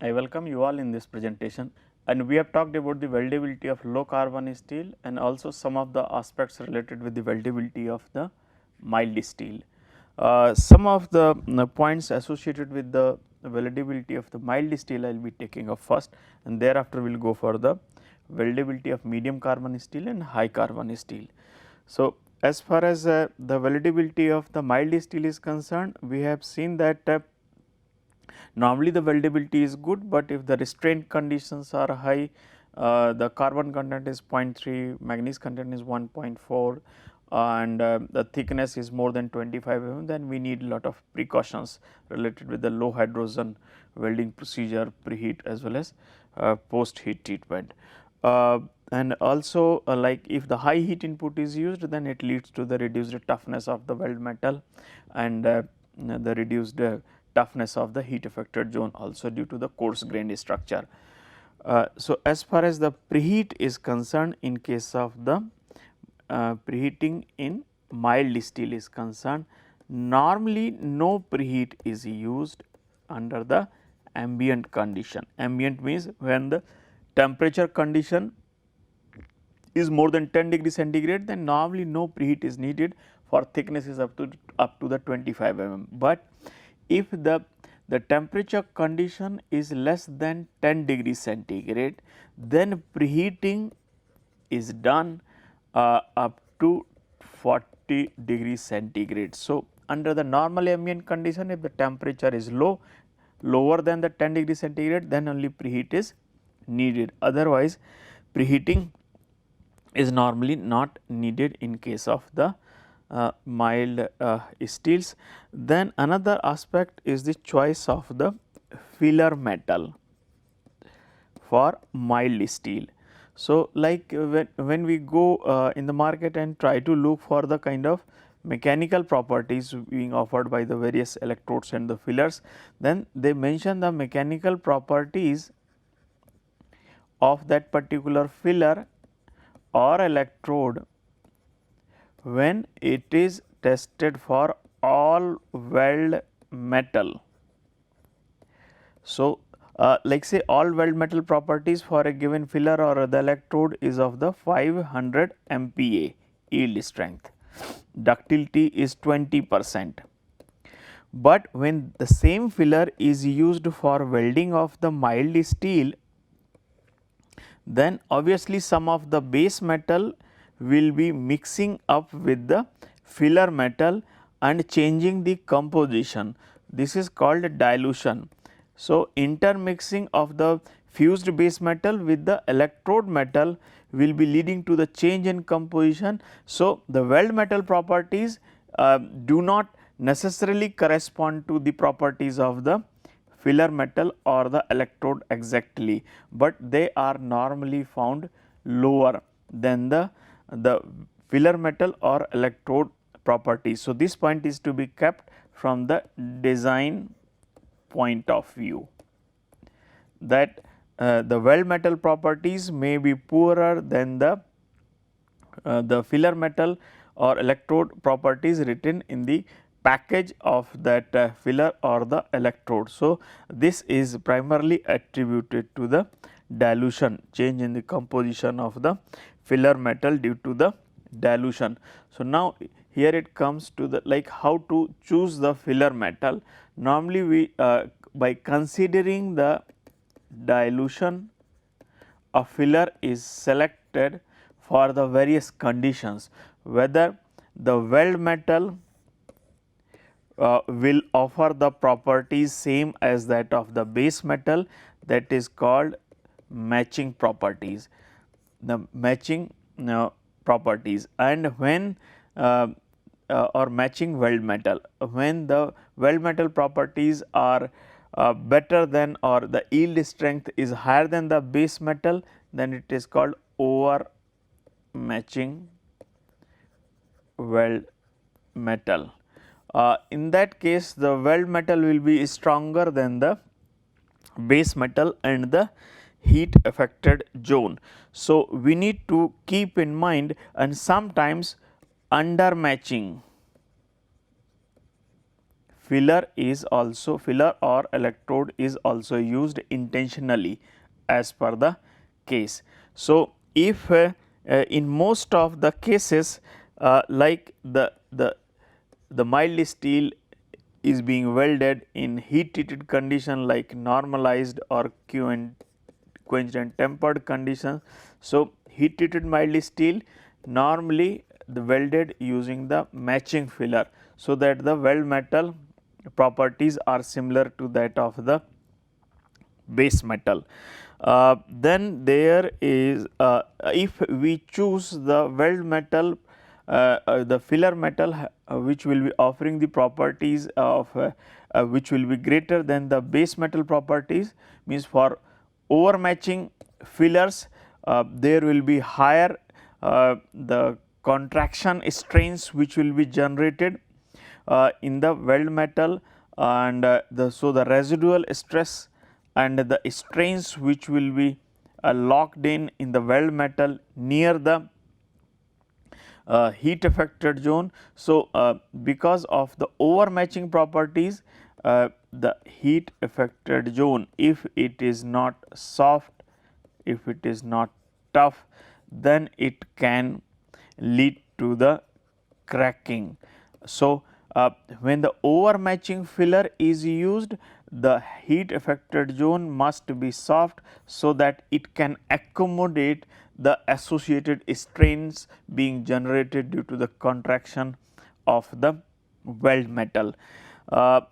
I welcome you all in this presentation, and we have talked about the weldability of low carbon steel and also some of the aspects related with the weldability of the mild steel. Some of the points associated with the weldability of the mild steel I will be taking up first, and thereafter we will go for the weldability of medium carbon steel and high carbon steel. So, as far as the weldability of the mild steel is concerned, we have seen that normally the weldability is good, but if the restraint conditions are high, the carbon content is 0.3, manganese content is 1.4 and the thickness is more than 25 mm, then we need lot of precautions related with the low hydrogen welding procedure, preheat as well as post heat treatment. And also like if the high heat input is used, then it leads to the reduced toughness of the weld metal and the reduced toughness of the heat affected zone also due to the coarse grained structure. So, as far as the preheat is concerned, in case of the preheating in mild steel is concerned, normally no preheat is used under the ambient condition. Ambient means when the temperature condition is more than 10 degree centigrade, then normally no preheat is needed for thicknesses up to the 25 mm. But if the temperature condition is less than 10 degree centigrade, then preheating is done up to 40 degree centigrade. So, under the normal ambient condition, if the temperature is lower than the 10 degree centigrade, then only preheat is needed. Otherwise, preheating is normally not needed in case of the mild steels. Then another aspect is the choice of the filler metal for mild steel. So, like when we go in the market and try to look for the kind of mechanical properties being offered by the various electrodes and the fillers, then they mention the mechanical properties of that particular filler or electrode when it is tested for all weld metal. So, like say all weld metal properties for a given filler or the electrode is of the 500 MPa yield strength, ductility is 20%. But when the same filler is used for welding of the mild steel, then obviously some of the base metal will be mixing up with the filler metal and changing the composition. This is called dilution. So, intermixing of the fused base metal with the electrode metal will be leading to the change in composition. So, the weld metal properties do not necessarily correspond to the properties of the filler metal or the electrode exactly, but they are normally found lower than the filler metal or electrode properties. So, this point is to be kept from the design point of view, that the weld metal properties may be poorer than the filler metal or electrode properties written in the package of that filler or the electrode. So, this is primarily attributed to the dilution, change in the composition of the filler metal due to the dilution. So, now here it comes to the like how to choose the filler metal. Normally we by considering the dilution, a filler is selected for the various conditions, whether the weld metal will offer the properties same as that of the base metal, that is called matching properties, the matching properties. And when or matching weld metal, when the weld metal properties are better than or the yield strength is higher than the base metal, then it is called over matching weld metal. In that case, the weld metal will be stronger than the base metal and the heat affected zone. So, we need to keep in mind, and sometimes under matching filler or electrode is also used intentionally as per the case. So, if in most of the cases like the mild steel is being welded in heat treated condition like normalized or quenched and tempered conditions. So, heat treated mild steel normally the welded using the matching filler, so that the weld metal properties are similar to that of the base metal. Then there is if we choose the weld metal, the filler metal which will be offering the properties of which will be greater than the base metal properties, means for overmatching fillers there will be higher the contraction strains which will be generated in the weld metal, and the residual stress and the strains which will be locked in the weld metal near the heat affected zone. So, because of the overmatching properties, the heat affected zone, if it is not soft, if it is not tough, then it can lead to the cracking. So, when the overmatching filler is used, the heat affected zone must be soft, so that it can accommodate the associated strains being generated due to the contraction of the weld metal. So,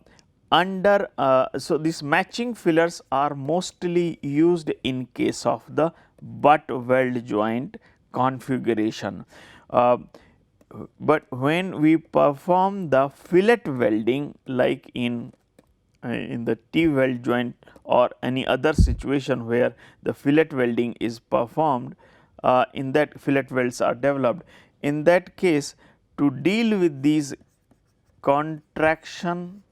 these matching fillers are mostly used in case of the butt weld joint configuration. But when we perform the fillet welding like in the T weld joint or any other situation where the fillet welding is performed, in that fillet welds are developed. In that case, to deal with these contraction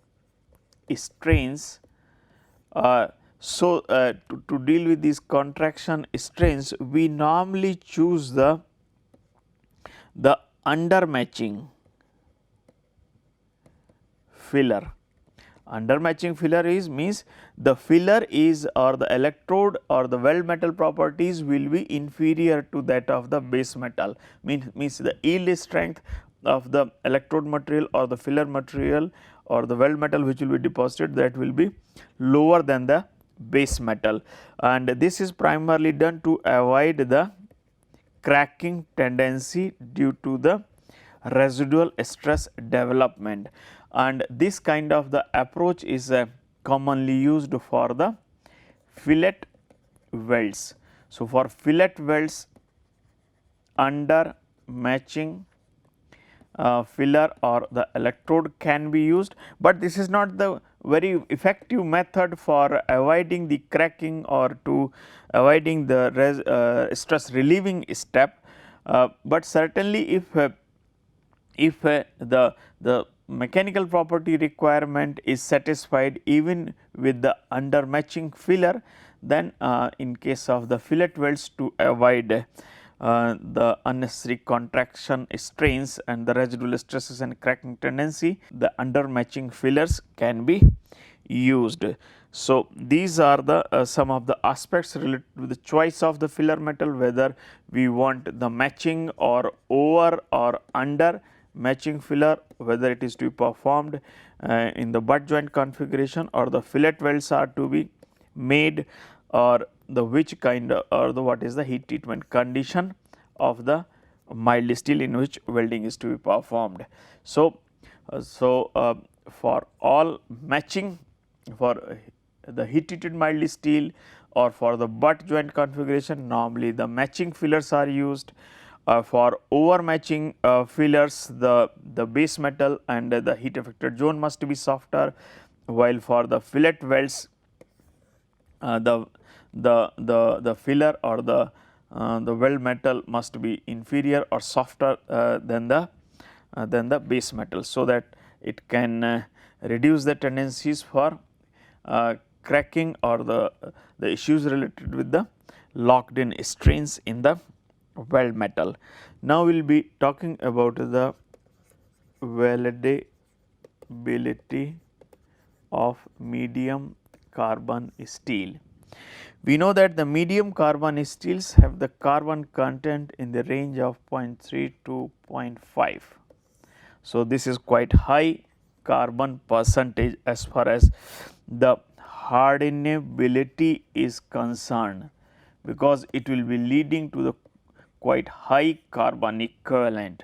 strains, to deal with these contraction strains, we normally choose the undermatching filler. Undermatching filler is means the filler is, or the electrode or the weld metal properties will be inferior to that of the base metal, means the yield strength of the electrode material or the filler material or the weld metal which will be deposited, that will be lower than the base metal, and this is primarily done to avoid the cracking tendency due to the residual stress development, and this kind of the approach is commonly used for the fillet welds. So, for fillet welds, under matching filler or the electrode can be used, but this is not the very effective method for avoiding the cracking or to avoiding the stress relieving step, but certainly if the mechanical property requirement is satisfied even with the under matching filler, then in case of the fillet welds, to avoid the unnecessary contraction strains and the residual stresses and cracking tendency, the under matching fillers can be used. So, these are the some of the aspects related to the choice of the filler metal, whether we want the matching or over or under matching filler, whether it is to be performed in the butt joint configuration or the fillet welds are to be made, or the which kind or the what is the heat treatment condition of the mild steel in which welding is to be performed. So, for all matching, for the heat treated mild steel or for the butt joint configuration, normally the matching fillers are used. For over matching fillers, the base metal and the heat affected zone must be softer, while for the fillet welds the filler or the weld metal must be inferior or softer than the base metal, so that it can reduce the tendencies for cracking or the issues related with the locked in strains in the weld metal. Now, we will be talking about the weldability of medium carbon steel. We know that the medium carbon steels have the carbon content in the range of 0.3 to 0.5. So, this is quite high carbon percentage as far as the hardenability is concerned, because it will be leading to the quite high carbon equivalent.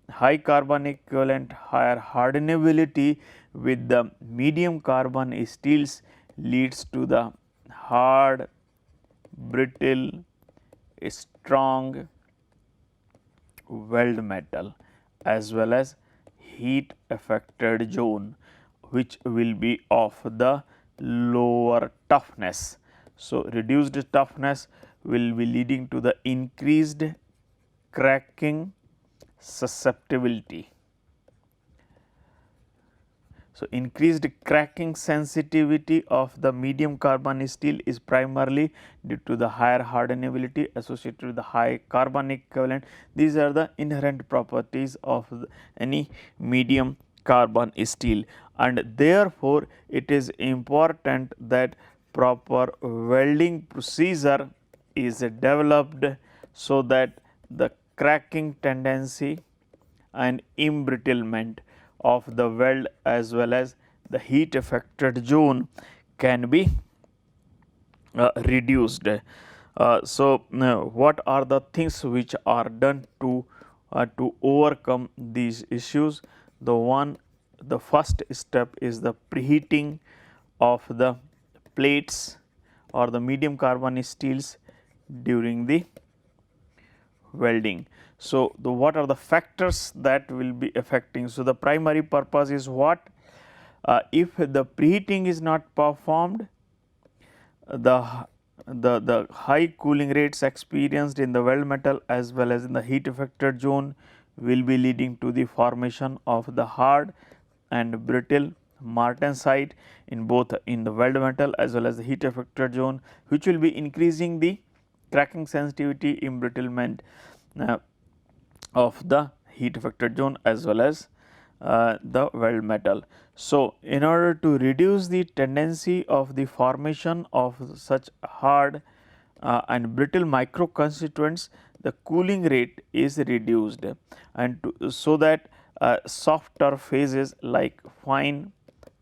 High carbon equivalent, higher hardenability with the medium carbon steels leads to the hard, brittle, strong weld metal as well as heat affected zone, which will be of the lower toughness. So, reduced toughness will be leading to the increased cracking susceptibility. So, increased cracking sensitivity of the medium carbon steel is primarily due to the higher hardenability associated with the high carbon equivalent. These are the inherent properties of any medium carbon steel, and therefore, it is important that proper welding procedure is developed so that the cracking tendency and embrittlement of the weld as well as the heat affected zone can be reduced. What are the things which are done to overcome these issues? The first step is the preheating of the plates or the medium carbon steels during the welding. So, what are the factors that will be affecting? So, the primary purpose is what? If the preheating is not performed, the high cooling rates experienced in the weld metal as well as in the heat affected zone will be leading to the formation of the hard and brittle martensite in both in the weld metal as well as the heat affected zone, which will be increasing the cracking sensitivity, embrittlement of the heat affected zone as well as the weld metal. So, in order to reduce the tendency of the formation of such hard and brittle micro constituents, the cooling rate is reduced, and so that softer phases like fine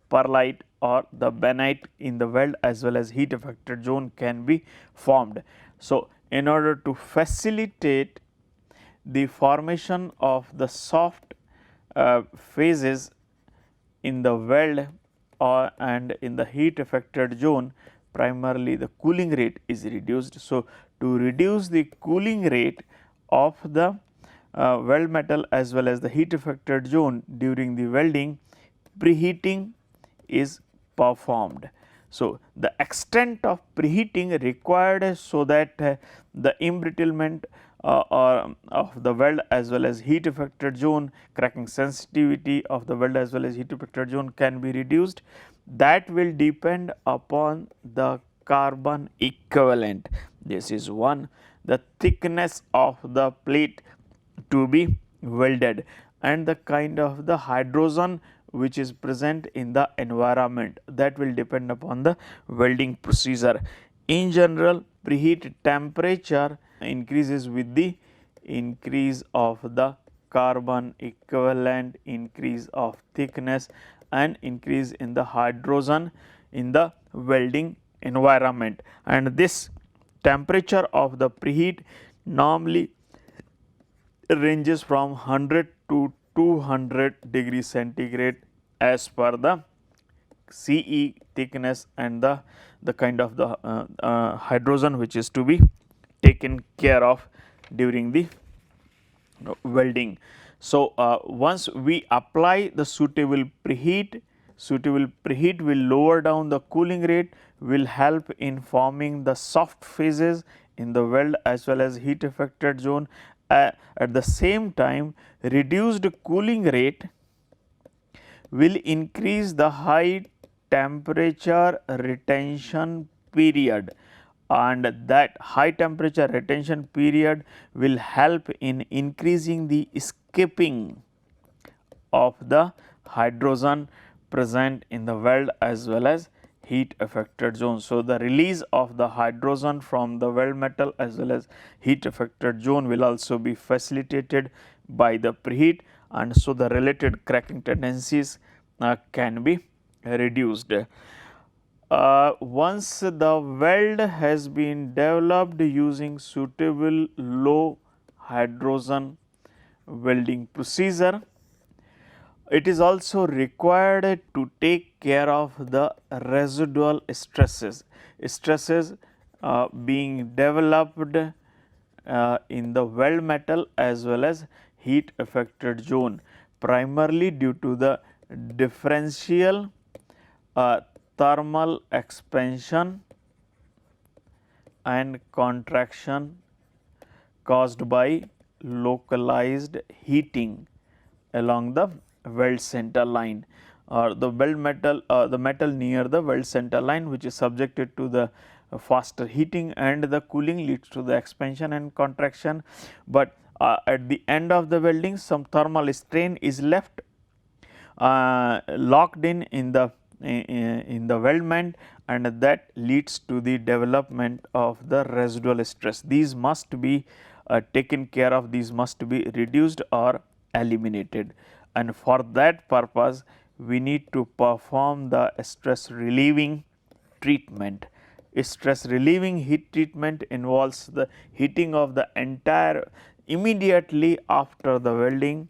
perlite or the benite in the weld as well as heat affected zone can be formed. So, in order to facilitate the formation of the soft phases in the weld and in the heat affected zone, primarily the cooling rate is reduced. So, to reduce the cooling rate of the weld metal as well as the heat affected zone during the welding, preheating is performed. So, the extent of preheating required so that the embrittlement of the weld as well as heat affected zone, cracking sensitivity of the weld as well as heat affected zone can be reduced. That will depend upon the carbon equivalent. This is one, the thickness of the plate to be welded and the kind of the hydrogen which is present in the environment, that will depend upon the welding procedure. In general, preheat temperature increases with the increase of the carbon equivalent, increase of thickness and increase in the hydrogen in the welding environment, and this temperature of the preheat normally ranges from 100 to 200 degrees centigrade as per the CE thickness and the kind of the hydrogen which is to be taken care of during the welding. So, once we apply the suitable preheat will lower down the cooling rate, will help in forming the soft phases in the weld as well as heat affected zone. At the same time, reduced cooling rate will increase the high temperature retention period, and that high temperature retention period will help in increasing the escaping of the hydrogen present in the weld as well as heat affected zone. So, the release of the hydrogen from the weld metal as well as heat affected zone will also be facilitated by the preheat, and so the related cracking tendencies can be reduced. Once the weld has been developed using suitable low hydrogen welding procedure, it is also required to take care of the residual stresses being developed in the weld metal as well as heat affected zone, primarily due to the differential thermal expansion and contraction caused by localized heating along the weld center line, or the the metal near the weld center line, which is subjected to the faster heating, and the cooling leads to the expansion and contraction. But at the end of the welding, some thermal strain is left locked in the weldment, and that leads to the development of the residual stress. These must be taken care of, these must be reduced or eliminated, and for that purpose we need to perform the stress relieving treatment. Stress relieving heat treatment involves the heating of the entire immediately after the welding.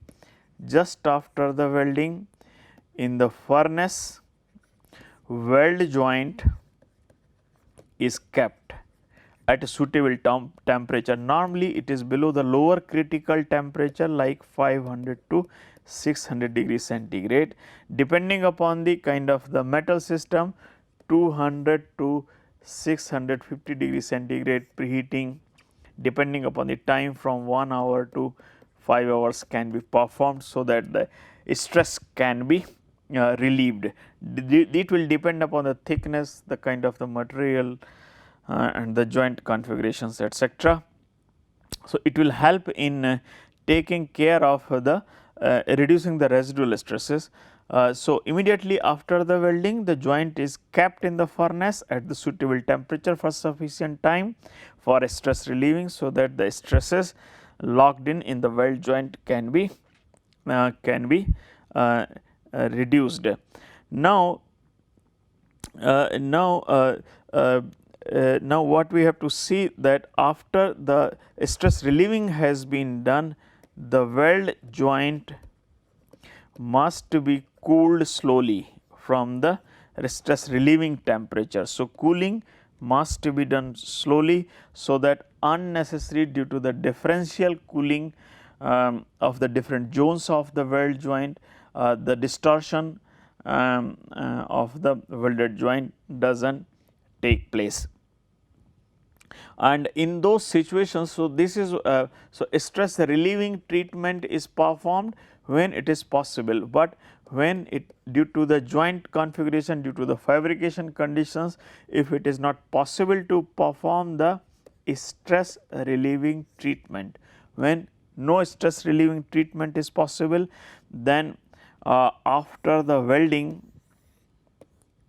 Just after the welding, in the furnace, weld joint is kept at a suitable temperature. Normally it is below the lower critical temperature like 500 to 600 degrees centigrade, depending upon the kind of the metal system. 200 to 650 degrees centigrade preheating, depending upon the time, from 1 hour to 5 hours can be performed, so that the stress can be relieved. It will depend upon the thickness, the kind of the material and the joint configurations, etc. So, it will help in taking care of the reducing the residual stresses. So, immediately after the welding, the joint is kept in the furnace at the suitable temperature for sufficient time for stress relieving, so that the stresses locked in the weld joint can be reduced. Now, now what we have to see, that after the stress relieving has been done, the weld joint must be cooled slowly from the stress relieving temperature. So, cooling must be done slowly, so that unnecessary, due to the differential cooling of the different zones of the weld joint, the distortion of the welded joint does not take place. And in those situations, so this is so stress relieving treatment is performed when it is possible, but when it, due to the joint configuration, due to the fabrication conditions, if it is not possible to perform the stress relieving treatment, when no stress relieving treatment is possible, then after the welding,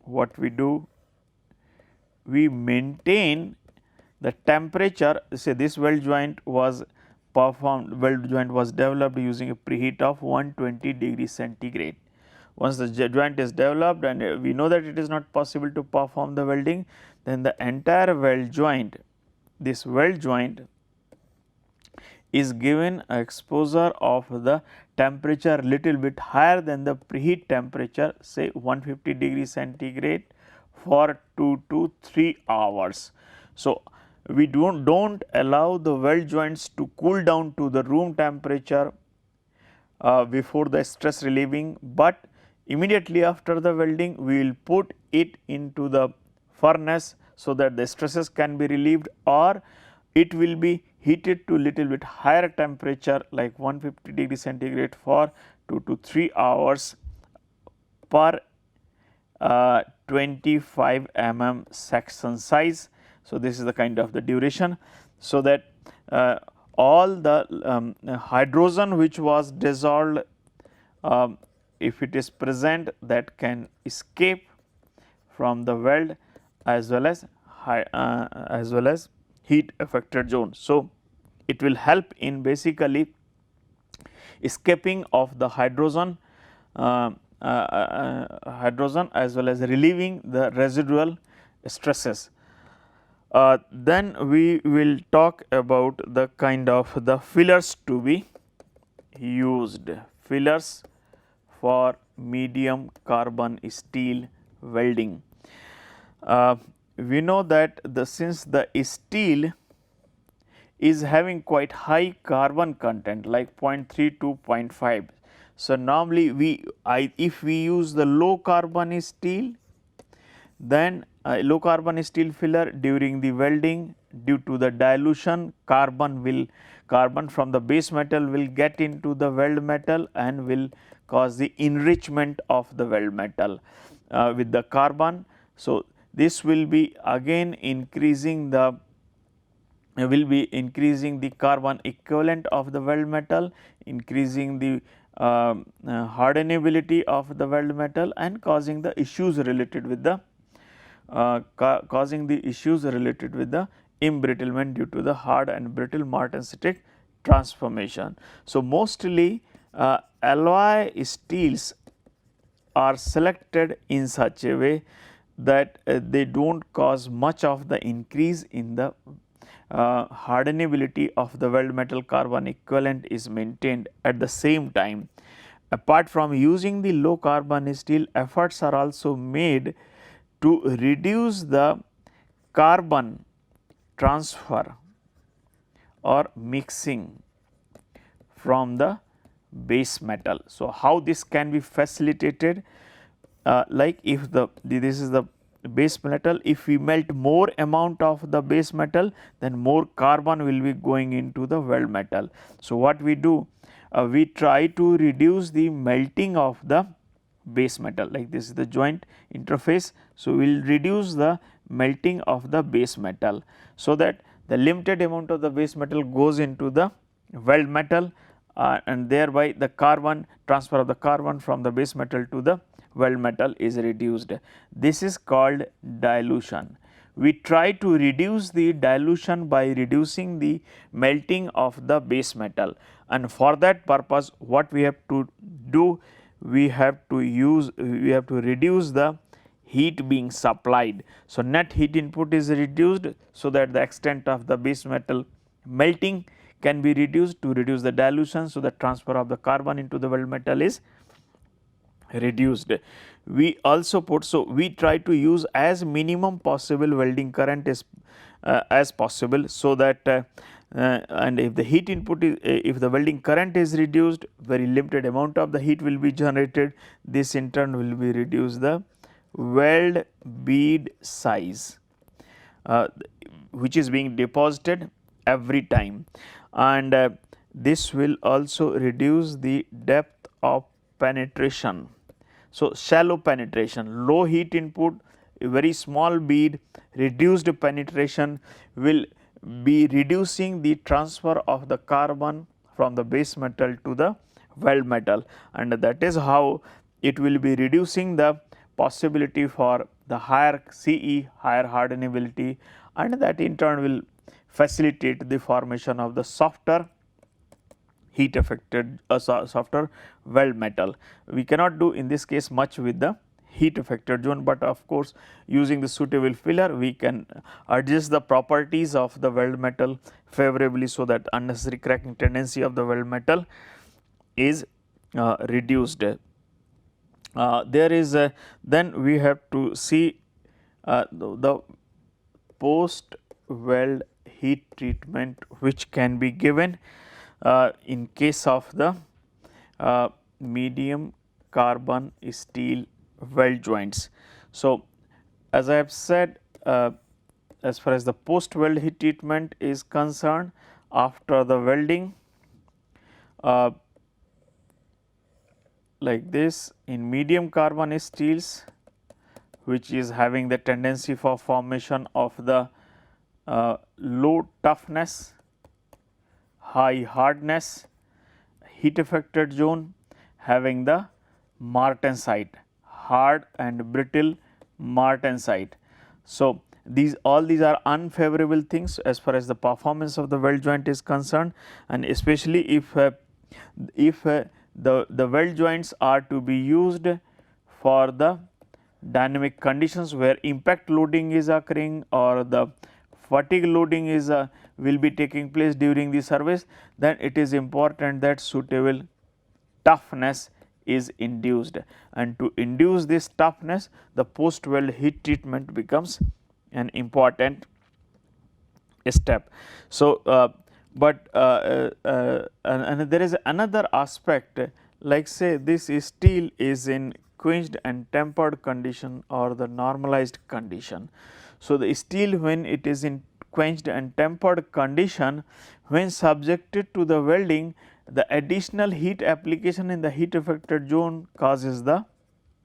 what we do, we maintain the temperature. Say this weld joint was developed using a preheat of 120 degrees centigrade. Once the joint is developed and we know that it is not possible to perform the welding, then the entire weld joint, this weld joint is given exposure of the temperature little bit higher than the preheat temperature, say 150 degrees centigrade, for 2 to 3 hours. So, we do not allow the weld joints to cool down to the room temperature before the stress relieving, but immediately after the welding we will put it into the furnace, so that the stresses can be relieved, or it will be heated to little bit higher temperature like 150 degree centigrade for 2 to 3 hours per 25 section size. So, this is the kind of the duration, so that all the hydrogen which was dissolved if it is present, that can escape from the weld as well as heat affected zone. So, it will help in basically escaping of the hydrogen as well as relieving the residual stresses. Then we will talk about the kind of the fillers to be used, fillers for medium carbon steel welding. We know that since the steel is having quite high carbon content like 0.3 to 0.5. So, normally if we use the low carbon steel, then low carbon steel filler during the welding, due to the dilution, carbon from the base metal will get into the weld metal and will cause the enrichment of the weld metal with the carbon. So, this will be again increasing the carbon equivalent of the weld metal, increasing the hardenability of the weld metal and causing the issues related with the embrittlement due to the hard and brittle martensitic transformation. So, mostly alloy steels are selected in such a way that they do not cause much of the increase in the hardenability of the weld metal. Carbon equivalent is maintained. At the same time, apart from using the low carbon steel, efforts are also made to reduce the carbon transfer or mixing from the base metal. So, how this can be facilitated? Like if this is the base metal, if we melt more amount of the base metal, then more carbon will be going into the weld metal. So, what we do? We try to reduce the melting of the base metal, like this is the joint interface. So, we will reduce the melting of the base metal, so that the limited amount of the base metal goes into the weld metal and thereby the carbon transfer of the carbon from the base metal to the weld metal is reduced. This is called dilution. We try to reduce the dilution by reducing the melting of the base metal, and for that purpose what we have to do, we have to reduce the heat being supplied. So, net heat input is reduced, so that the extent of the base metal melting can be reduced to reduce the dilution. So, the transfer of the carbon into the weld metal is reduced. We also we try to use as minimum possible welding current as possible, so that and if the heat input is if the welding current is reduced, very limited amount of the heat will be generated. This in turn will be reduce the weld bead size which is being deposited every time, and this will also reduce the depth of penetration. So, shallow penetration, low heat input, a very small bead, reduced penetration will be reducing the transfer of the carbon from the base metal to the weld metal, and that is how it will be reducing the possibility for the higher CE, higher hardenability, and that in turn will facilitate the formation of the softer heat affected softer weld metal. We cannot do in this case much with the heat affected zone, but of course, using the suitable filler we can adjust the properties of the weld metal favorably, so that unnecessary cracking tendency of the weld metal is reduced. There is then we have to see the post weld heat treatment which can be given in case of the medium carbon steel weld joints. So, as I have said, as far as the post weld heat treatment is concerned, after the welding, like this in medium carbon steels, which is having the tendency for formation of the low toughness, high hardness, heat affected zone, having the martensite, hard and brittle martensite. So, all these are unfavorable things as far as the performance of the weld joint is concerned, and especially if the weld joints are to be used for the dynamic conditions where impact loading is occurring or the fatigue loading is will be taking place during the service, then it is important that suitable toughness is induced, and to induce this toughness the post weld heat treatment becomes an important step. So, and there is another aspect, like say this steel is in quenched and tempered condition or the normalized condition. So, the steel when it is in quenched and tempered condition, when subjected to the welding, the additional heat application in the heat affected zone causes the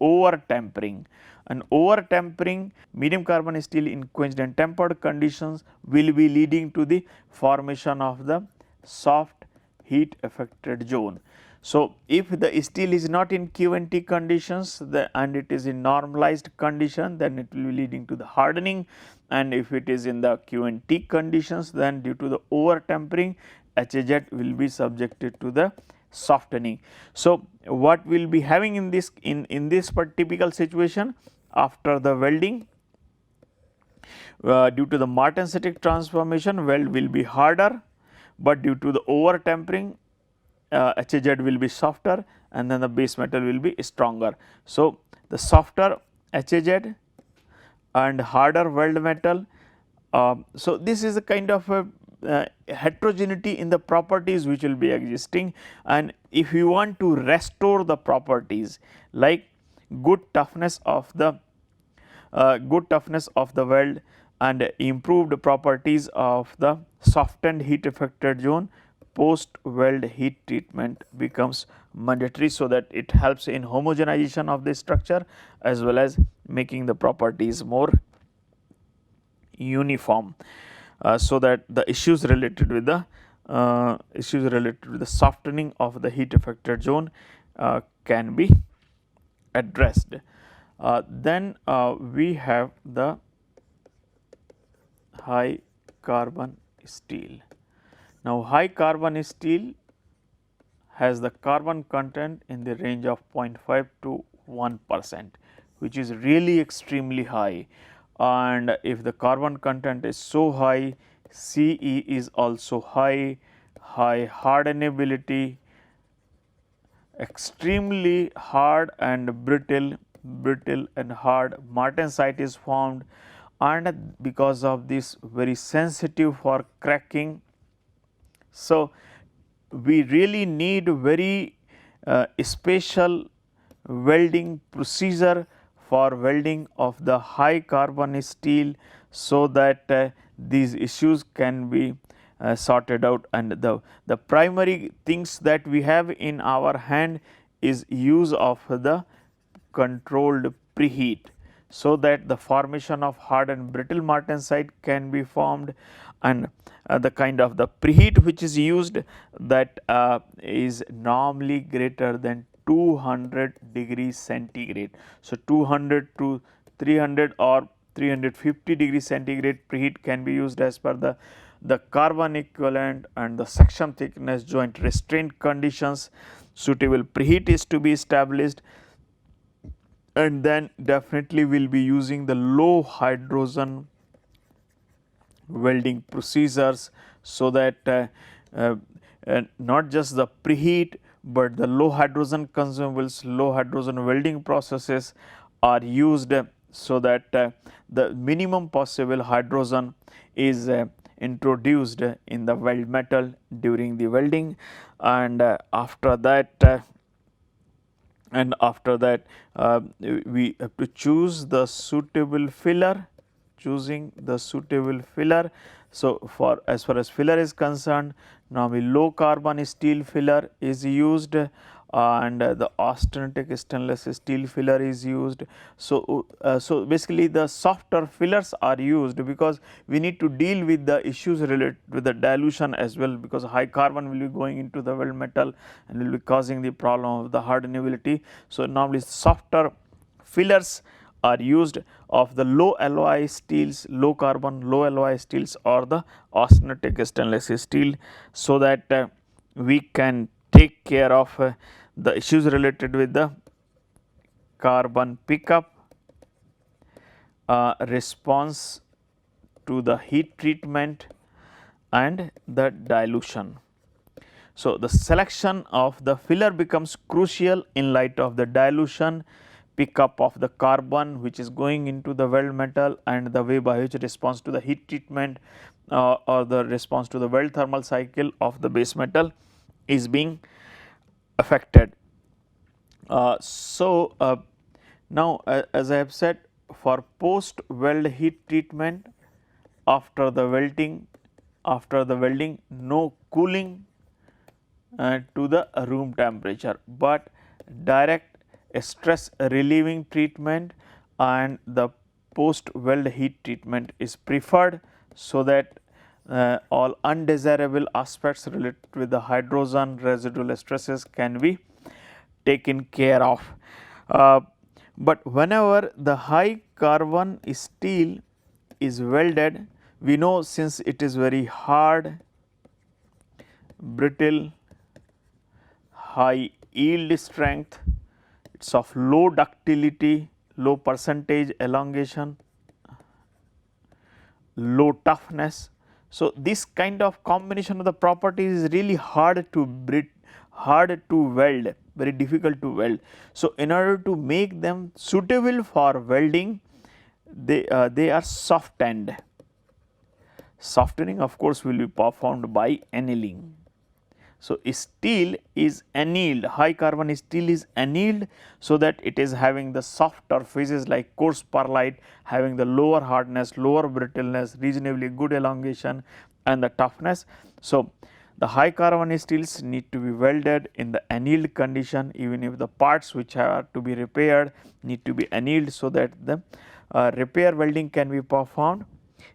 over tempering, and over tempering medium carbon steel in quenched and tempered conditions will be leading to the formation of the soft heat affected zone. So, if the steel is not in Q&T conditions and it is in normalized condition, then it will be leading to the hardening, and if it is in the Q&T conditions, then due to the over tempering HZ will be subjected to the softening. So, what we will be having in this typical situation after the welding, due to the martensitic transformation, weld will be harder, but due to the over tempering HZ will be softer and then the base metal will be stronger. So, the softer HZ and harder weld metal. So, this is a kind of a heterogeneity in the properties which will be existing, and if you want to restore the properties like good toughness of the weld and improved properties of the softened heat affected zone, post weld heat treatment becomes mandatory, so that it helps in homogenization of the structure as well as making the properties more uniform, so that the issues related with the softening of the heat affected zone can be addressed. Then we have the high carbon steel. Now, high carbon steel has the carbon content in the range of 0.5 to 1%, which is really extremely high, and if the carbon content is so high, Ce is also high hardenability, extremely hard and brittle and hard martensite is formed, and because of this very sensitive for cracking. So, we really need very special welding procedure for welding of the high carbon steel, so that these issues can be sorted out, and the primary things that we have in our hand is use of the controlled preheat, so that the formation of hard and brittle martensite can be formed, and the kind of the preheat which is used, that is normally greater than 200 degrees centigrade. So, 200 to 300 or 350 degrees centigrade preheat can be used as per the carbon equivalent and the section thickness joint restraint conditions. Suitable preheat is to be established, and then definitely we will be using the low hydrogen welding procedures, so that not just the preheat, but the low hydrogen consumables, low hydrogen welding processes are used, so that the minimum possible hydrogen is introduced in the weld metal during the welding, and after that we have to choose the suitable filler, So, for as far as filler is concerned, normally low carbon steel filler is used, and the austenitic stainless steel filler is used. So, so basically the softer fillers are used because we need to deal with the issues related with the dilution as well, because high carbon will be going into the weld metal and will be causing the problem of the hardenability. So, normally softer fillers are used of the low alloy steels, low carbon, low alloy steels or the austenitic stainless steel, so that we can take care of the issues related with the carbon pickup, response to the heat treatment and the dilution. So, the selection of the filler becomes crucial in light of the dilution, pickup of the carbon which is going into the weld metal, and the way by which response to the heat treatment or the response to the weld thermal cycle of the base metal is being affected. Now as I have said, for post weld heat treatment after the welding, no cooling to the room temperature, but direct stress relieving treatment and the post weld heat treatment is preferred, so that all undesirable aspects related with the hydrogen residual stresses can be taken care of. But whenever the high carbon steel is welded, we know since it is very hard, brittle, high yield strength, it is of low ductility, low percentage elongation, low toughness. So, this kind of combination of the properties is really hard to weld, very difficult to weld. So, in order to make them suitable for welding, they are softened. Softening of course will be performed by annealing. So, steel is annealed, high carbon steel is annealed, so that it is having the softer phases like coarse pearlite, having the lower hardness, lower brittleness, reasonably good elongation and the toughness. So, the high carbon steels need to be welded in the annealed condition, even if the parts which are to be repaired need to be annealed, so that the repair welding can be performed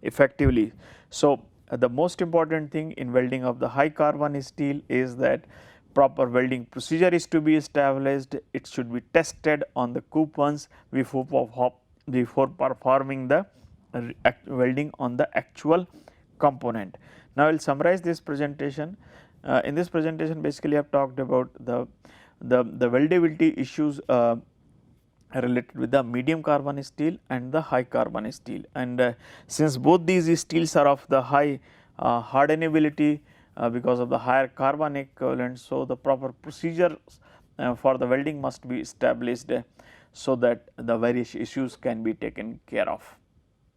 effectively. So, the most important thing in welding of the high carbon steel is that proper welding procedure is to be established. It should be tested on the coupons before performing the welding on the actual component. Now, I will summarize this presentation. In this presentation basically I have talked about the weldability issues related with the medium carbon steel and the high carbon steel, and since both these steels are of the high hardenability because of the higher carbon equivalent. So, the proper procedure for the welding must be established so that the various issues can be taken care of.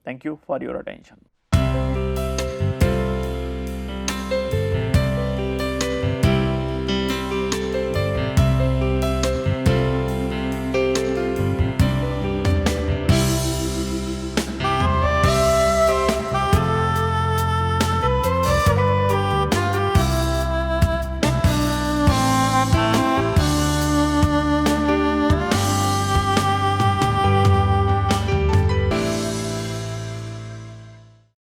Thank you for your attention.